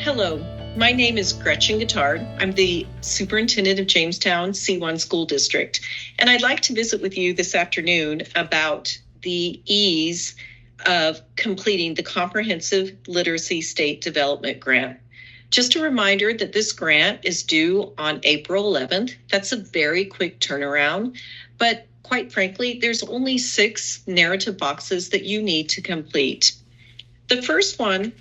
Hello, my name is Gretchen Guittard. I'm the superintendent of Jamestown C1 School District, and I'd like to visit with you this afternoon about the ease of completing the Comprehensive Literacy State Development Grant. Just a reminder that this grant is due on April 11th. That's a very quick turnaround, but quite frankly, there's only 6 narrative boxes that you need to complete. The first one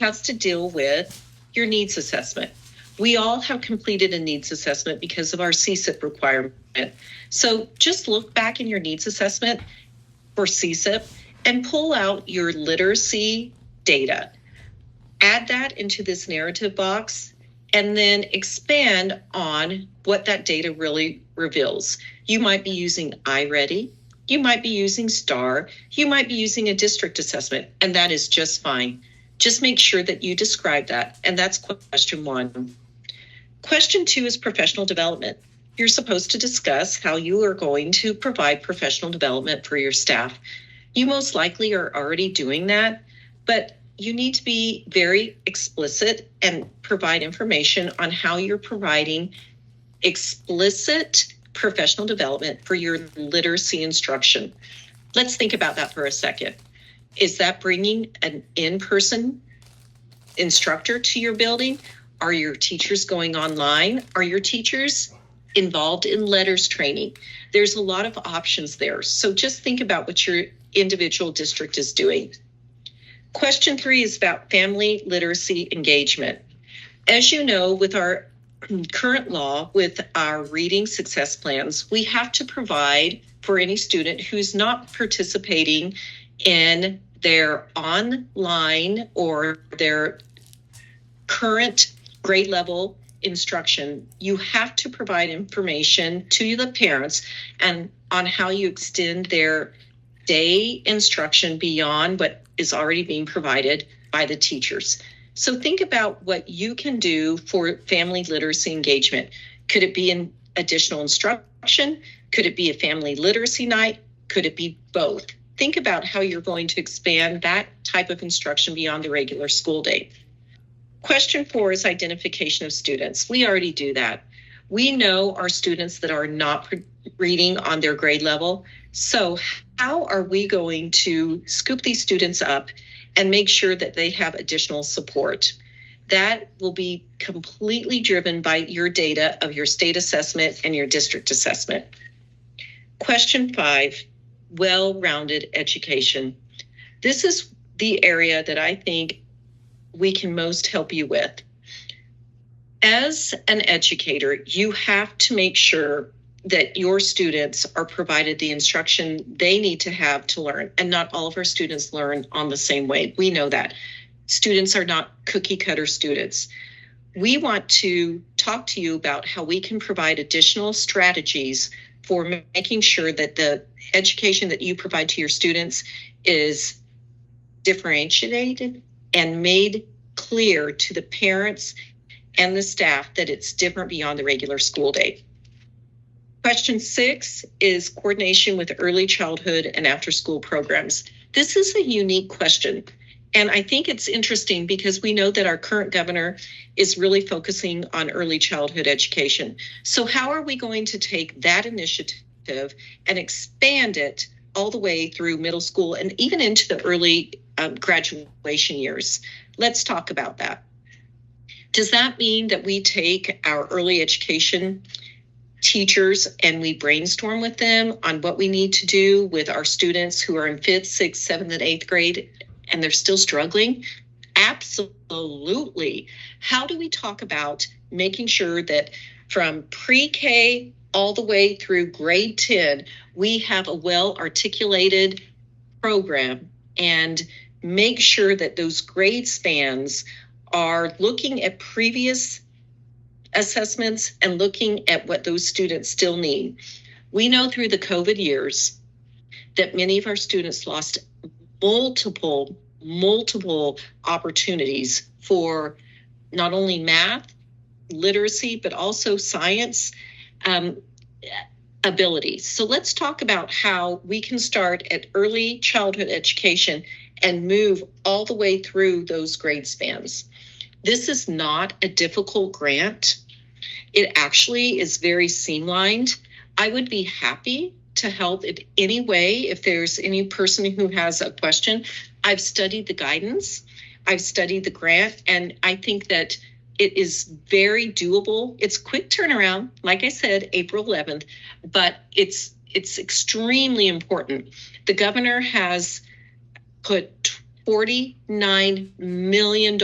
has to deal with your needs assessment. We all have completed a needs assessment because of our CSIP requirement. So just look back in your needs assessment for CSIP and pull out your literacy data. Add that into this narrative box and then expand on what that data really reveals. You might be using iReady, you might be using STAR, you might be using a district assessment, and that is just fine. Just make sure that you describe that, and that's question 1. Question 2 is professional development. You're supposed to discuss how you are going to provide professional development for your staff. You most likely are already doing that, but you need to be very explicit and provide information on how you're providing explicit professional development for your literacy instruction. Let's think about that for a second. Is that bringing an in-person instructor to your building? Are your teachers going online? Are your teachers involved in letters training? There's a lot of options there. So just think about what your individual district is doing. Question 3 is about family literacy engagement. As you know, with our current law, with our reading success plans, we have to provide for any student who's not participating in their online or their current grade level instruction. You have to provide information to the parents and on how you extend their day instruction beyond what is already being provided by the teachers. So think about what you can do for family literacy engagement. Could it be an additional instruction? Could it be a family literacy night? Could it be both? Think about how you're going to expand that type of instruction beyond the regular school day. Question 4 is identification of students. We already do that. We know our students that are not reading on their grade level. So how are we going to scoop these students up and make sure that they have additional support? That will be completely driven by your data of your state assessment and your district assessment. Question 5. Well-rounded education. This is the area that I think we can most help you with. As an educator, you have to make sure that your students are provided the instruction they need to have to learn. And not all of our students learn on the same way. We know that. Students are not cookie cutter students. We want to talk to you about how we can provide additional strategies for making sure that the education that you provide to your students is differentiated and made clear to the parents and the staff that it's different beyond the regular school day. Question 6 is coordination with early childhood and after-school programs. This is a unique question, and I think it's interesting because we know that our current governor is really focusing on early childhood education. So how are we going to take that initiative and expand it all the way through middle school and even into the early graduation years? Let's talk about that. Does that mean that we take our early education teachers and we brainstorm with them on what we need to do with our students who are in 5th, 6th, 7th, and 8th grade and they're still struggling? Absolutely. How do we talk about making sure that from pre-K all the way through grade 10, we have a well-articulated program and make sure that those grade spans are looking at previous assessments and looking at what those students still need. We know through the COVID years that many of our students lost multiple opportunities for not only math, literacy, but also science abilities. So let's talk about how we can start at early childhood education and move all the way through those grade spans. This is not a difficult grant. It actually is very streamlined. I would be happy to help in any way if there's any person who has a question. I've studied the guidance, I've studied the grant, and I think that it is very doable. It's quick turnaround, like I said, April 11th, but it's extremely important. The governor has put $49 million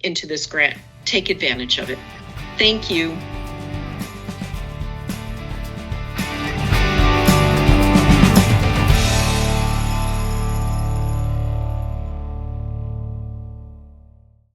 into this grant. Take advantage of it. Thank you.